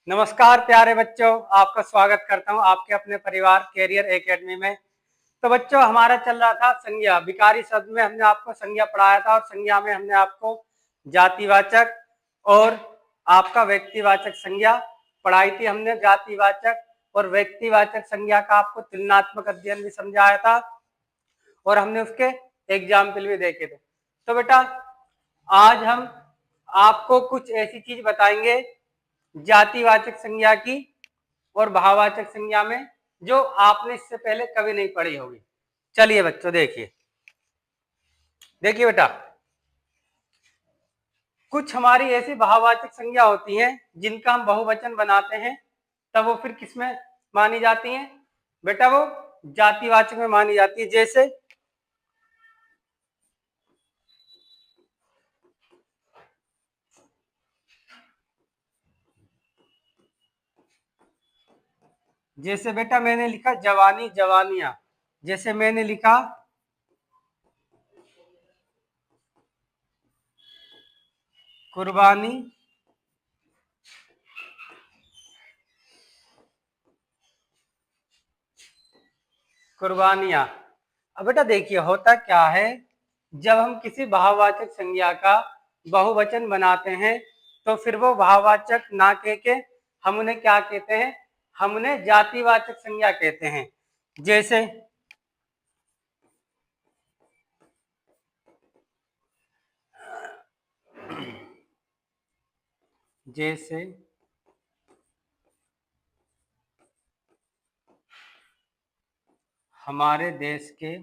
नमस्कार प्यारे बच्चों, आपका स्वागत करता हूं आपके अपने परिवार कैरियर एकेडमी में। तो बच्चों, हमारा चल रहा था संज्ञा। विकारी शब्द में हमने आपको संज्ञा पढ़ाया था और संज्ञा में हमने आपको जातिवाचक और आपका व्यक्तिवाचक संज्ञा पढ़ाई थी। हमने जातिवाचक और व्यक्तिवाचक संज्ञा का आपको तुलनात्मक अध्ययन भी समझाया था और हमने उसके एग्जाम्पल भी देखे थे। तो बेटा, आज हम आपको कुछ ऐसी चीज बताएंगे जातिवाचक संज्ञा की और भाववाचक संज्ञा में जो आपने इससे पहले कभी नहीं पढ़ी होगी। चलिए बच्चों, देखिए बेटा, कुछ हमारी ऐसी भाववाचक संज्ञा होती हैं जिनका हम बहुवचन बनाते हैं, तब वो फिर किसमें मानी जाती हैं बेटा? वो जातिवाचक में मानी जाती है। जैसे बेटा मैंने लिखा जवानी जवानियां, जैसे मैंने लिखा कुर्बानी कुर्बानियां। अब बेटा देखिए, होता क्या है, जब हम किसी भाववाचक संज्ञा का बहुवचन बनाते हैं तो फिर वो भाववाचक ना कह के हम उन्हें क्या कहते हैं? हम उन्हें जातिवाचक संज्ञा कहते हैं। जैसे जैसे हमारे देश के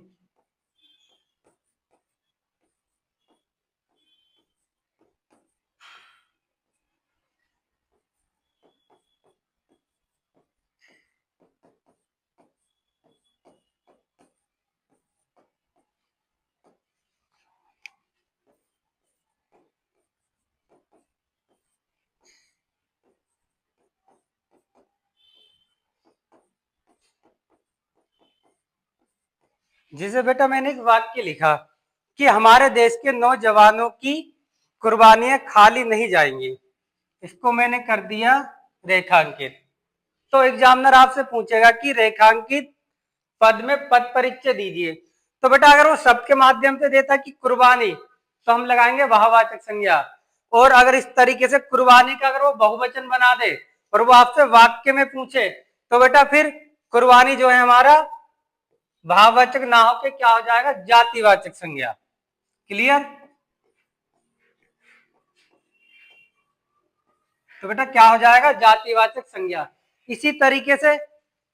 जैसे बेटा मैंने एक वाक्य लिखा कि हमारे देश के नौजवानों की कुर्बानियां खाली नहीं जाएंगी, इसको मैंने कर दिया रेखांकित। तो एग्जामिनर आपसे पूछेगा कि रेखांकित पद में पद परिचय दीजिए। तो बेटा अगर वो शब्द के माध्यम से देता कि कुर्बानी, तो हम लगाएंगे भाववाचक संज्ञा। और अगर इस तरीके से कुर्बानी का अगर वो बहुवचन बना दे और वो आपसे वाक्य में पूछे, तो बेटा फिर कुर्बानी जो है हमारा भाववाचक ना होके क्या हो जाएगा? जातिवाचक संज्ञा। क्लियर? तो बेटा क्या हो जाएगा? जातिवाचक संज्ञा। इसी तरीके से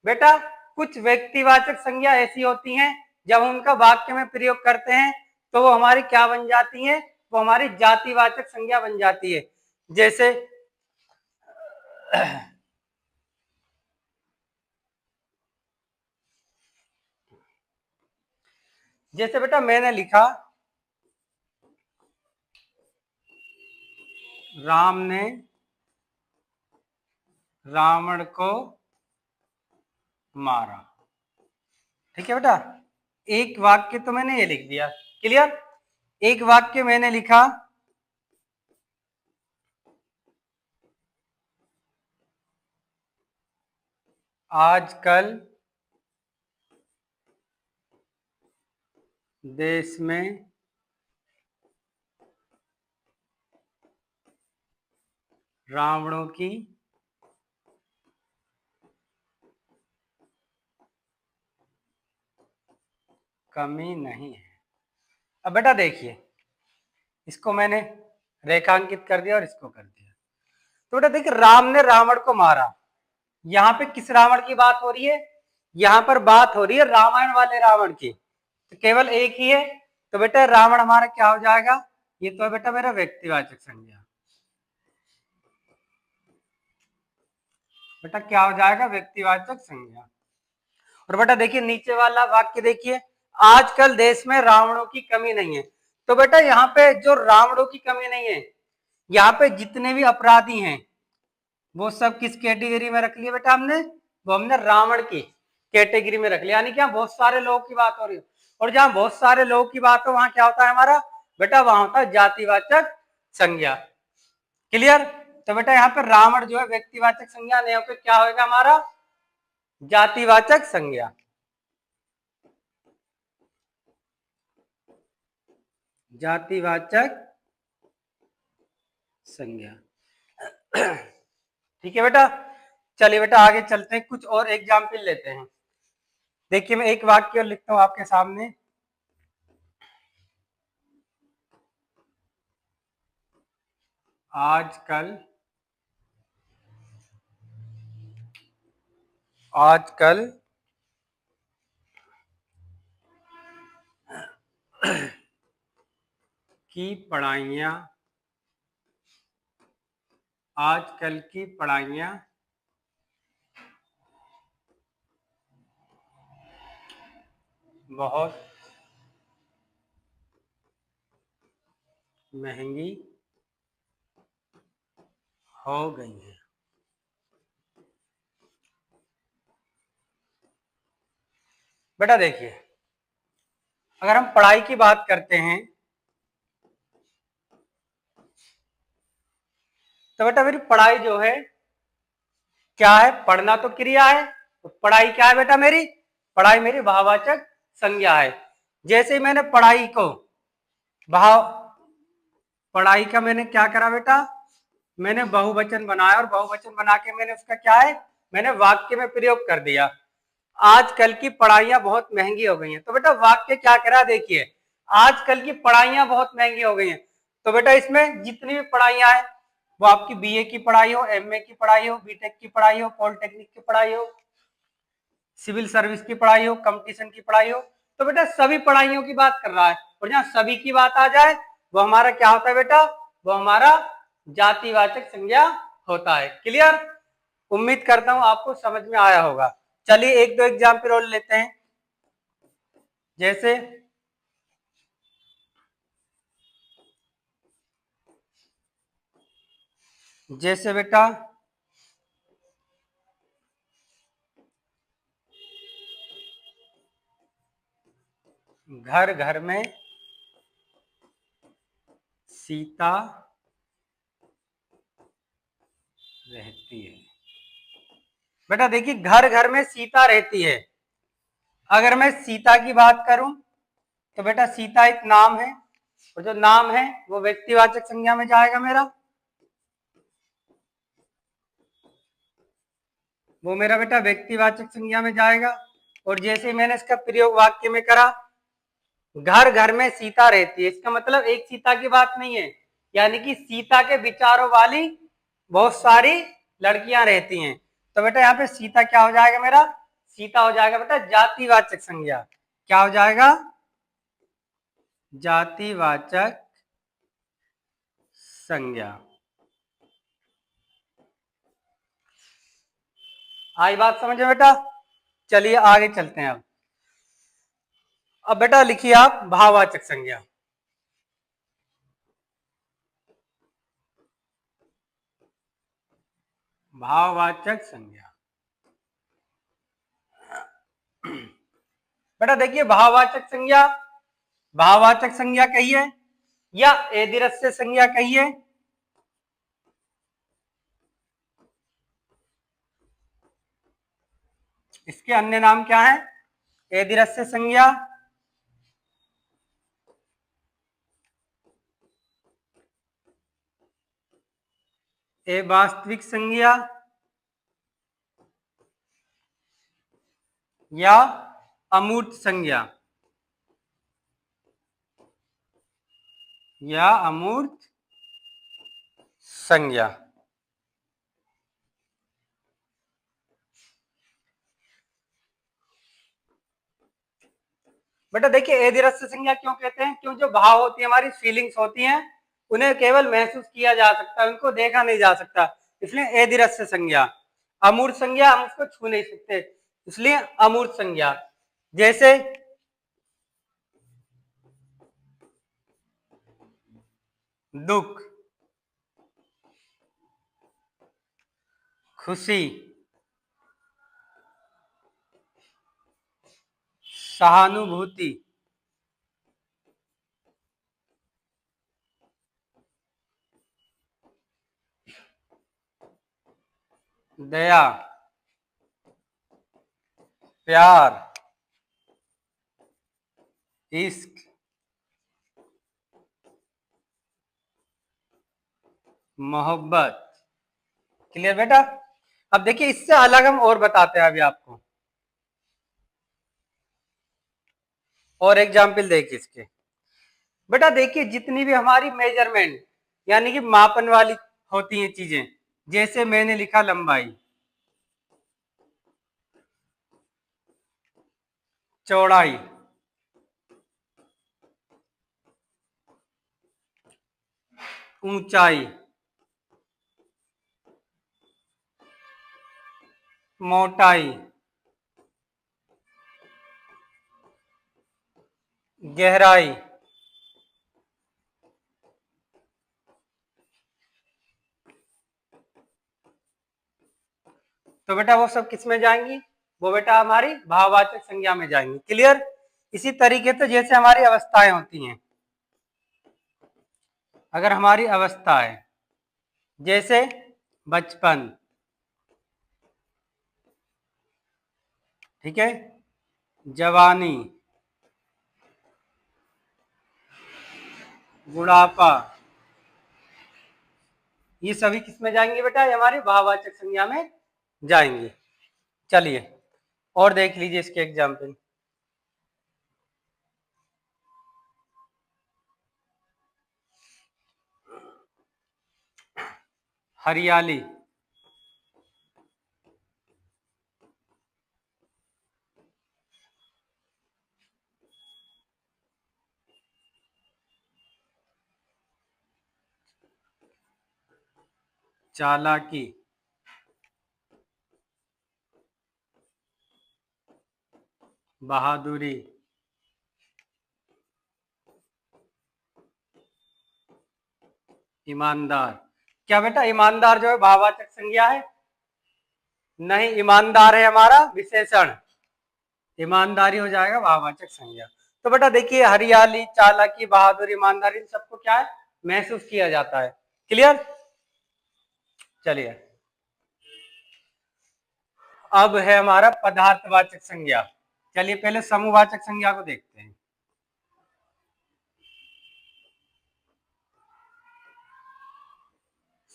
बेटा कुछ व्यक्तिवाचक संज्ञा ऐसी होती हैं, जब उनका वाक्य में प्रयोग करते हैं तो वो हमारी क्या बन जाती हैं? वो हमारी जातिवाचक संज्ञा बन जाती है। जैसे जैसे बेटा मैंने लिखा राम ने रावण को मारा। ठीक है बेटा, एक वाक्य तो मैंने ये लिख दिया। क्लियर? एक वाक्य मैंने लिखा आजकल देश में रावणों की कमी नहीं है। अब बेटा देखिए, इसको मैंने रेखांकित कर दिया और इसको कर दिया। तो बेटा देखिए, राम ने रावण को मारा, यहाँ पे किस रावण की बात हो रही है? यहाँ पर बात हो रही है रामायण वाले रावण की। तो केवल एक ही है, तो बेटा रावण हमारा क्या हो जाएगा? ये तो है बेटा मेरा व्यक्तिवाचक संज्ञा। बेटा क्या हो जाएगा? व्यक्तिवाचक संज्ञा। और बेटा देखिए नीचे वाला वाक्य देखिए, आजकल देश में रावणों की कमी नहीं है। तो बेटा यहाँ पे जो रावणों की कमी नहीं है, यहाँ पे जितने भी अपराधी हैं वो सब किस कैटेगरी में रख लिया बेटा हमने? वो हमने रावण की कैटेगरी में रख लिया। यानी कि यहाँ बहुत सारे लोगों की बात हो रही है, और जहां बहुत सारे लोगों की बात हो वहां क्या होता है हमारा बेटा? वहां होता है जातिवाचक संज्ञा। क्लियर? तो बेटा यहाँ पर रावण जो है व्यक्तिवाचक संज्ञा नहीं होकर क्या होगा हमारा जातिवाचक संज्ञा। जातिवाचक संज्ञा। ठीक है बेटा, चलिए बेटा आगे चलते हैं, कुछ और एग्जाम्पल लेते हैं। देखिए मैं एक वाक्य लिखता हूं आपके सामने। आजकल की पढ़ाइयाँ बहुत महंगी हो गई है। बेटा देखिए, अगर हम पढ़ाई की बात करते हैं तो बेटा मेरी पढ़ाई जो है क्या है, पढ़ना तो क्रिया है, तो पढ़ाई क्या है बेटा मेरी, पढ़ाई मेरी भाववाचक संज्ञा है। जैसे ही मैंने पढ़ाई का मैंने क्या करा बेटा, मैंने बहुवचन बनाया और बहुवचन बना के मैंने उसका क्या है, मैंने वाक्य में प्रयोग कर दिया। आजकल की पढ़ाइयां बहुत महंगी हो गई हैं, तो बेटा वाक्य क्या करा, देखिए आजकल की पढ़ाइयां बहुत महंगी हो गई हैं। तो बेटा इसमें जितनी भी पढ़ाइयां हैं वो आपकी बीए की पढ़ाई हो, एमए की पढ़ाई हो, बीटेक की पढ़ाई हो, पॉलिटेक्निक की पढ़ाई हो, सिविल सर्विस की पढ़ाई हो, कंपटीशन की पढ़ाई हो, तो बेटा सभी पढ़ाइयों की बात कर रहा है। और जहां सभी की बात आ जाए वो हमारा क्या होता है बेटा, वो हमारा जातिवाचक संज्ञा होता है। क्लियर, उम्मीद करता हूं आपको समझ में आया होगा। चलिए एक दो एग्जाम्पल और लेते हैं। जैसे बेटा घर घर में सीता रहती है। बेटा देखिए घर घर में सीता रहती है, अगर मैं सीता की बात करूं तो बेटा सीता एक नाम है, और जो नाम है वो व्यक्तिवाचक संज्ञा में जाएगा मेरा, वो मेरा बेटा व्यक्तिवाचक संज्ञा में जाएगा। और जैसे मैंने इसका प्रयोग वाक्य में करा, घर घर में सीता रहती है, इसका मतलब एक सीता की बात नहीं है, यानी कि सीता के विचारों वाली बहुत सारी लड़कियां रहती हैं। तो बेटा यहाँ पे सीता क्या हो जाएगा मेरा, सीता हो जाएगा बेटा जातिवाचक संज्ञा। क्या हो जाएगा, जातिवाचक संज्ञा। आई बात समझ में बेटा, चलिए आगे चलते हैं। अब बेटा लिखिए आप भाववाचक संज्ञा। भाववाचक संज्ञा। बेटा देखिए भाववाचक संज्ञा कहिए या एदिरस्य संज्ञा कहिए, इसके अन्य नाम क्या है, एदिरस्य संज्ञा, ए वास्तविक संज्ञा या अमूर्त संज्ञा, या अमूर्त संज्ञा। बेटा देखिए एदिरस्य संज्ञा क्यों कहते हैं, क्यों जो भाव होती है हमारी फीलिंग्स होती हैं उन्हें केवल महसूस किया जा सकता है, उनको देखा नहीं जा सकता, इसलिए एदिरस्य संज्ञा। अमूर्त संज्ञा हम उसको छू नहीं सकते, इसलिए अमूर्त संज्ञा। जैसे दुख, खुशी, सहानुभूति, दया, प्यार, इश्क, मोहब्बत। क्लियर बेटा? अब देखिए इससे अलग हम और बताते हैं अभी आपको, और एग्जाम्पल देखिए इसके। बेटा देखिए जितनी भी हमारी मेजरमेंट यानी कि मापन वाली होती हैं चीजें, जैसे मैंने लिखा लंबाई, चौड़ाई, ऊंचाई, मोटाई, गहराई, तो बेटा वो सब किस में जाएंगी? वो बेटा हमारी भाववाचक संज्ञा में जाएंगी। क्लियर? इसी तरीके से जैसे हमारी अवस्थाएं होती हैं, अगर हमारी अवस्था है जैसे बचपन, ठीक है, जवानी, बुढ़ापा, ये सभी किस में जाएंगे बेटा? ये हमारी भाववाचक संज्ञा में जाएंगे। चलिए और देख लीजिए इसके एग्जाम्पल। हरियाली, चालाकी, बहादुरी, ईमानदार। क्या बेटा ईमानदार जो है भाववाचक संज्ञा है? नहीं, ईमानदार है हमारा विशेषण, ईमानदारी हो जाएगा भाववाचक संज्ञा। तो बेटा देखिए हरियाली, चालाकी, बहादुरी, ईमानदारी, इन सबको क्या है? महसूस किया जाता है। क्लियर? चलिए अब है हमारा पदार्थवाचक संज्ञा। चलिए पहले समूहवाचक संज्ञा को देखते हैं।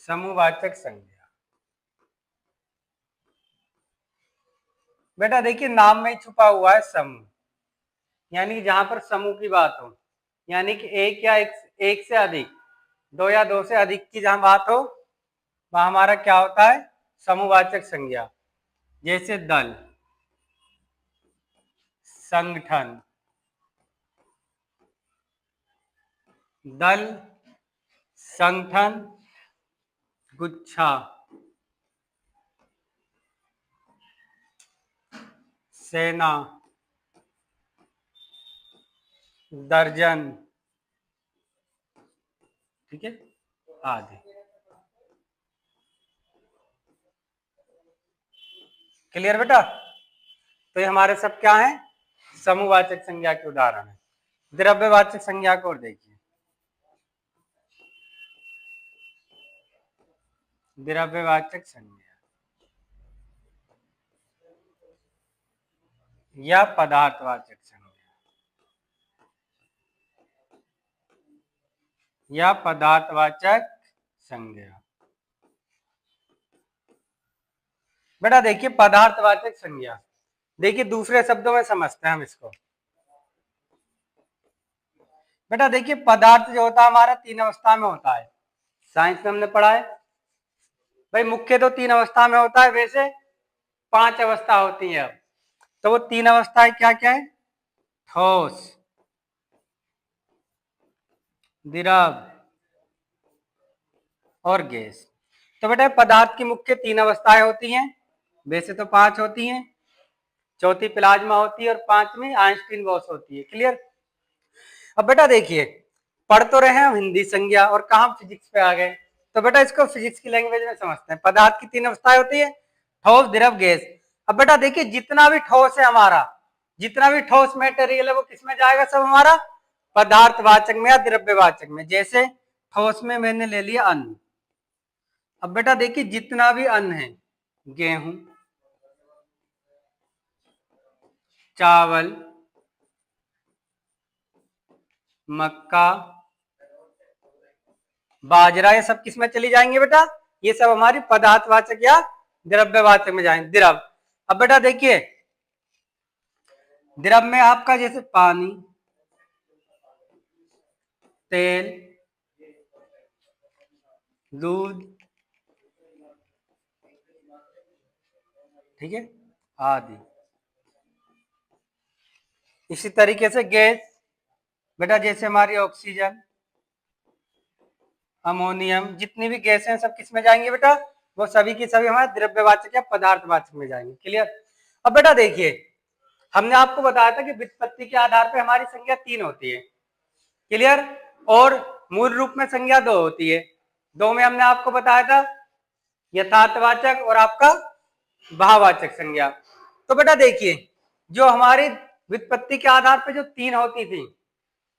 समूहवाचक संज्ञा बेटा देखिए नाम में ही छुपा हुआ है समूह, यानी कि जहां पर समूह की बात हो, यानी कि एक या एक से अधिक, दो या दो से अधिक की जहां बात हो, वहां हमारा क्या होता है? समूहवाचक संज्ञा। जैसे दल, संगठन, दल, संगठन, गुच्छा, सेना, दर्जन, ठीक है, आदि। क्लियर बेटा? तो ये हमारे सब क्या है? समूहवाचक संज्ञा के उदाहरण है। द्रव्यवाचक संज्ञा को और देखिए। द्रव्यवाचक संज्ञा या पदार्थवाचक संज्ञा या पदार्थवाचक संज्ञा। बेटा देखिए पदार्थवाचक संज्ञा, देखिए दूसरे शब्दों में समझते हैं हम इसको। बेटा देखिए पदार्थ जो होता है हमारा तीन अवस्था में होता है, साइंस में हमने पढ़ा है भाई। मुख्य तो तीन अवस्था में होता है, वैसे पांच अवस्था होती है। तो वो तीन अवस्थाएं क्या क्या है? ठोस, द्रव और गैस। तो बेटा पदार्थ की मुख्य तीन अवस्थाएं होती हैं, वैसे तो पांच होती हैं, चौथी प्लाज्मा होती है और पांचवी आइंस्टीन बॉस होती है। क्लियर? अब बेटा देखिए पढ़ तो रहे हैं हम हिंदी संज्ञा और कहा फिजिक्स पे आ गए, तो बेटा इसको फिजिक्स की लैंग्वेज में समझते हैं। पदार्थ की तीन अवस्थाएं होती है, ठोस, द्रव, गैस। अब बेटा देखिए जितना भी ठोस है हमारा, जितना भी ठोस मेटेरियल है वो किसमें जाएगा? सब हमारा पदार्थवाचक में या द्रव्यवाचक में। जैसे ठोस में मैंने ले लिया अन्न। अब बेटा देखिए जितना भी अन्न है गेहूं, चावल, मक्का, बाजरा, ये सब किस में चली जाएंगे बेटा? ये सब हमारी पदार्थवाचक या द्रव्यवाचक में जाएंगे। द्रव, अब बेटा देखिए द्रव में आपका जैसे पानी, तेल, दूध, ठीक है, आदि। इसी तरीके से गैस बेटा जैसे हमारी ऑक्सीजन, अमोनियम, जितनी भी गैसें हैं सब किस में जाएंगे बेटा? वो सभी की सभी हमारे द्रव्यवाचक या पदार्थवाचक में जाएंगे। क्लियर? अब बेटा देखिए हमने आपको बताया था कि व्युत्पत्ति के आधार पर हमारी संख्या 3 होती है। क्लियर? और मूल रूप में संख्या 2 होती है। 2 में हमने आपको बताया था यथार्थवाचक और आपका भाववाचक संज्ञा। तो बेटा देखिए जो हमारी व्युत्पत्ति के आधार पर जो 3 होती थी,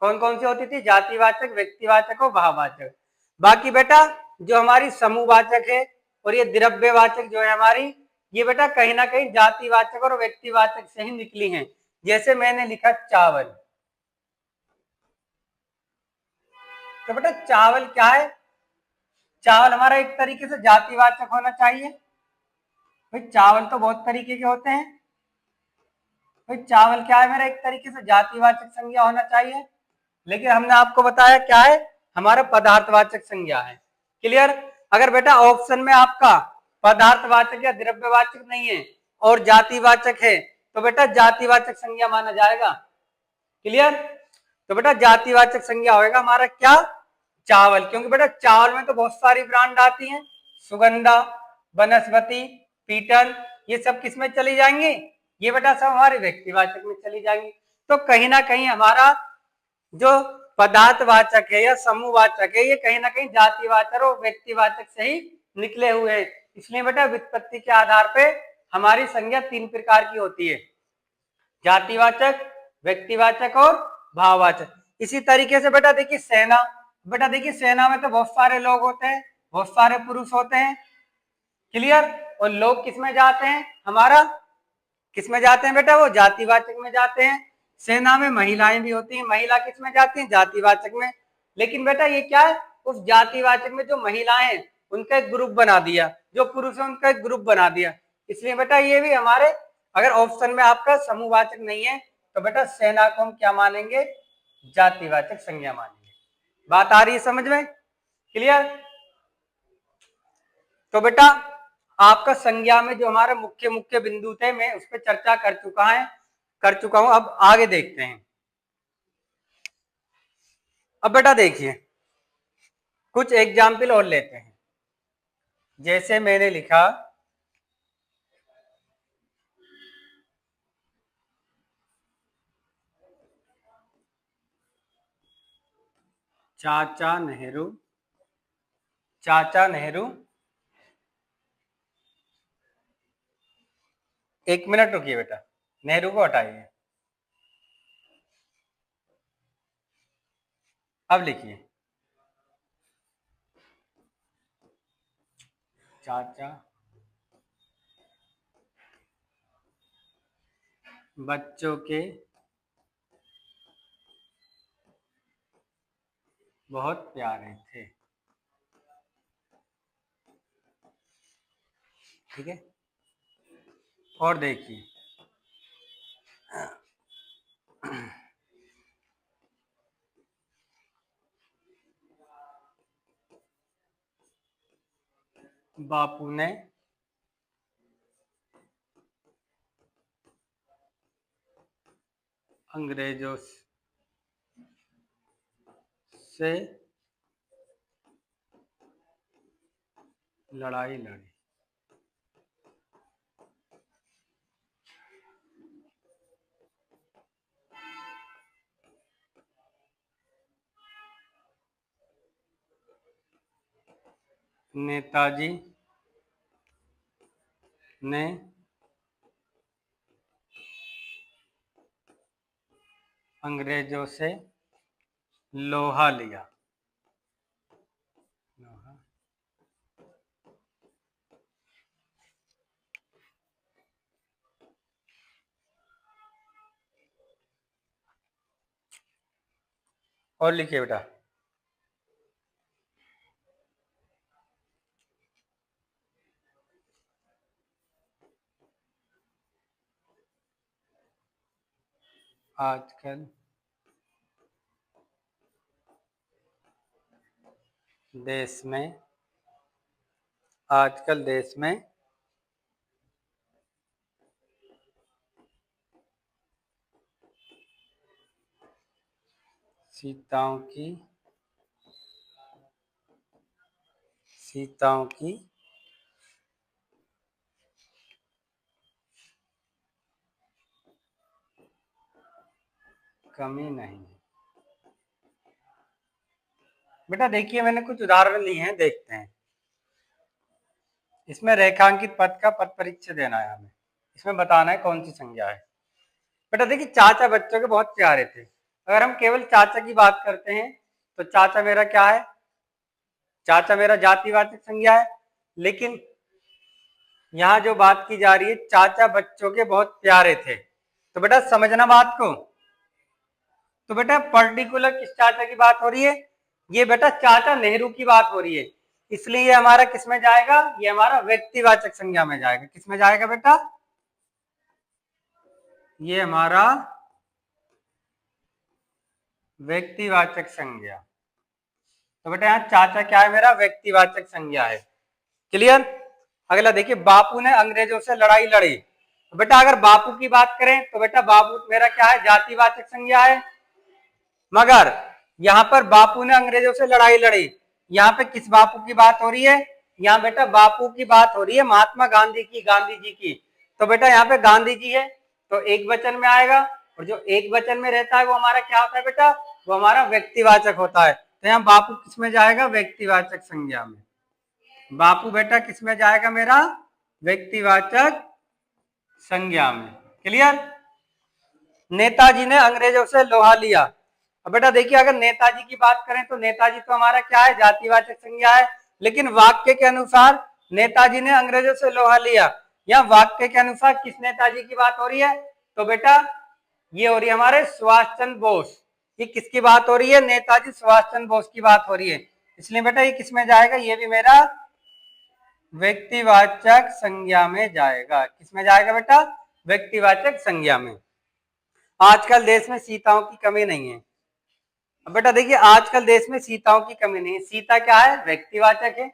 कौन कौन सी होती थी? जातिवाचक, व्यक्तिवाचक और भाववाचक। बाकी बेटा जो हमारी समूहवाचक है और ये द्रव्यवाचक जो है हमारी, ये बेटा कहीं ना कहीं जातिवाचक और व्यक्तिवाचक से ही निकली हैं। जैसे मैंने लिखा चावल, तो बेटा चावल क्या है? चावल हमारा एक तरीके से जातिवाचक होना चाहिए। भाई चावल तो बहुत तरीके के होते हैं, भाई चावल क्या है मेरा? एक तरीके से जातिवाचक संज्ञा होना चाहिए, लेकिन हमने आपको बताया क्या है? हमारा पदार्थवाचक संज्ञा है। क्लियर? अगर बेटा ऑप्शन में आपका पदार्थवाचक या द्रव्यवाचक नहीं है और जातिवाचक है तो बेटा जातिवाचक संज्ञा माना जाएगा। क्लियर? तो बेटा जातिवाचक संज्ञा होगा हमारा क्या? चावल, क्योंकि बेटा चावल में तो बहुत सारी ब्रांड आती हैं, सुगंधा, वनस्पति, पीटन, ये सब किस में चली जाएंगी? ये बेटा सब हमारे व्यक्तिवाचक में चली जाएंगी। तो कहीं ना कहीं हमारा जो पदार्थवाचक है या समूहवाचक है ये कहीं ना कहीं जातिवाचक और व्यक्तिवाचक से ही निकले हुए हैं। इसलिए बेटा व्युत्पत्ति के आधार पे हमारी संज्ञा 3 प्रकार की होती है, जातिवाचक, व्यक्तिवाचक और भाववाचक। इसी तरीके से बेटा देखिए सेना, बेटा देखिए सेना में तो बहुत सारे लोग होते हैं, बहुत सारे पुरुष होते हैं। क्लियर? और लोग किस में जाते हैं? हमारा किस में जाते हैं बेटा? वो जातिवाचक में जाते हैं। सेना में महिलाएं भी होती हैं, महिला किस में जाती हैं? जातिवाचक में। लेकिन बेटा ये क्या है? उस जातिवाचक में जो महिलाएं हैं उनका एक ग्रुप बना दिया, जो पुरुष है उनका एक ग्रुप बना दिया। इसलिए बेटा ये भी हमारे, अगर ऑप्शन में आपका समूहवाचक नहीं है तो बेटा सेना को हम क्या मानेंगे? जातिवाचक संज्ञा मानेंगे। बात आ रही है समझ में? क्लियर? तो बेटा आपका संज्ञा में जो हमारे मुख्य मुख्य बिंदु थे मैं उस पर चर्चा कर चुका हूं। अब आगे देखते हैं। अब बेटा देखिए कुछ एग्जाम्पल और लेते हैं। जैसे मैंने लिखा चाचा नेहरू, चाचा नेहरू, एक मिनट रुकिए बेटा, नेहरू को हटाइए। अब लिखिए चाचा बच्चों के बहुत प्यारे थे। ठीक है? और देखिए बापू ने अंग्रेजों से लड़ाई लड़ी। नेताजी ने अंग्रेजों से लोहा लिया। लोहा और लिखिए बेटा। आजकल देश में, आजकल देश में सीताओं की कमी नहीं है। बेटा देखिए मैंने कुछ उदाहरण लिए हैं, देखते हैं। इसमें रेखांकित पद का पद परिचय देना है हमें, इसमें बताना है कौन सी संज्ञा है। बेटा देखिए चाचा बच्चों के बहुत प्यारे थे। अगर हम केवल चाचा की बात करते हैं तो चाचा मेरा क्या है, चाचा मेरा जातिवाचक संज्ञा है। लेकिन यहाँ जो बात की जा रही है, चाचा बच्चों के बहुत प्यारे थे, तो बेटा समझना बात को। तो बेटा पर्टिकुलर किस चाचा की बात हो रही है, ये बेटा चाचा नेहरू की बात हो रही है, इसलिए ये हमारा किस में जाएगा, ये हमारा व्यक्तिवाचक संज्ञा में जाएगा। किस में जाएगा बेटा, ये हमारा व्यक्तिवाचक संज्ञा। तो बेटा यहाँ चाचा क्या है, मेरा व्यक्तिवाचक संज्ञा है। क्लियर। अगला देखिए, बापू ने अंग्रेजों से लड़ाई लड़ी। तो बेटा अगर बापू की बात करें तो बेटा बापू मेरा क्या है, जातिवाचक संज्ञा है। मगर यहाँ पर बापू ने अंग्रेजों से लड़ाई लड़ी, यहाँ पे किस बापू की बात हो रही है, यहाँ बेटा बापू की बात हो रही है महात्मा गांधी की, गांधी जी की। तो बेटा यहाँ पे गांधी जी है तो एक वचन में आएगा, और जो एक वचन में रहता है वो हमारा क्या होता है बेटा, वो हमारा व्यक्तिवाचक होता है। तो यहाँ बापू किस में जाएगा, व्यक्तिवाचक संज्ञा में। बापू बेटा किस में जाएगा, मेरा व्यक्तिवाचक संज्ञा में। क्लियर। नेताजी ने अंग्रेजों से लोहा लिया। अब बेटा देखिए अगर नेताजी की बात करें तो नेताजी तो हमारा क्या है, जातिवाचक संज्ञा है। लेकिन वाक्य के अनुसार नेताजी ने अंग्रेजों से लोहा लिया, या वाक्य के अनुसार किस नेताजी की बात हो रही है, तो बेटा ये हो रही है हमारे सुभाष चंद्र बोस। ये किसकी बात हो रही है, नेताजी सुभाष चंद्र बोस की बात हो रही है, इसलिए बेटा ये किस में जाएगा, ये भी मेरा व्यक्तिवाचक संज्ञा में जाएगा। किस में जाएगा बेटा, व्यक्तिवाचक संज्ञा में। आजकल देश में सीताओं की कमी नहीं है। अब बेटा देखिए आजकल देश में सीताओं की कमी नहीं है, सीता क्या है, व्यक्तिवाचक है।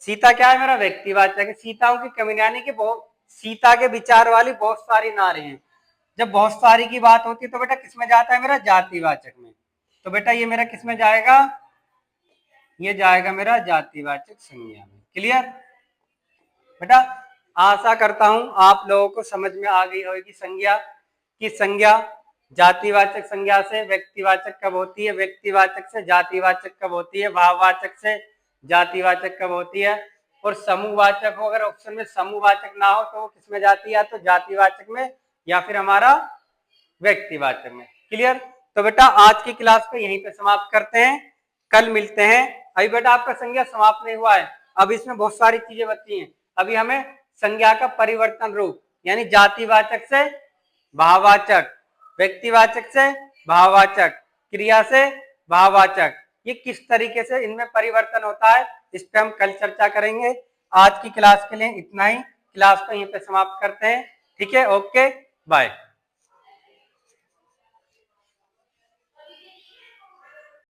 सीता क्या है, मेरा व्यक्तिवाचक है। सीताओं की कमी यानी कि बहुत सीता के विचार वाली बहुत सारी नारी हैं। जब बहुत सारी की बात होती है तो बेटा किसमें जाता है, मेरा जातिवाचक में। तो बेटा ये मेरा किसमें जाएगा, ये जाएगा मेरा जातिवाचक संज्ञा में। क्लियर बेटा। आशा करता हूं आप लोगों को समझ में आ गई होगी संज्ञा की संज्ञा जातिवाचक संज्ञा से व्यक्तिवाचक कब होती है, व्यक्तिवाचक से जातिवाचक कब होती है, भाववाचक से जातिवाचक कब होती है, और समूहवाचक हो, अगर ऑप्शन में समूहवाचक ना हो तो वो किस में जाती है, तो जातिवाचक में या फिर हमारा व्यक्तिवाचक में। क्लियर। तो बेटा आज की क्लास को यहीं पे समाप्त करते हैं, कल मिलते हैं। अभी बेटा आपका संज्ञा समाप्त नहीं हुआ है, अब इसमें बहुत सारी चीजें बची हैं। अभी हमें संज्ञा का परिवर्तन रूप यानी जातिवाचक से भाववाचक, व्यक्तिवाचक से भाववाचक, क्रिया से भाववाचक, ये किस तरीके से इनमें परिवर्तन होता है इस पे हम कल चर्चा करेंगे। आज की क्लास के लिए इतना ही, क्लास को यहीं पे समाप्त करते हैं। ठीक है, ओके बाय।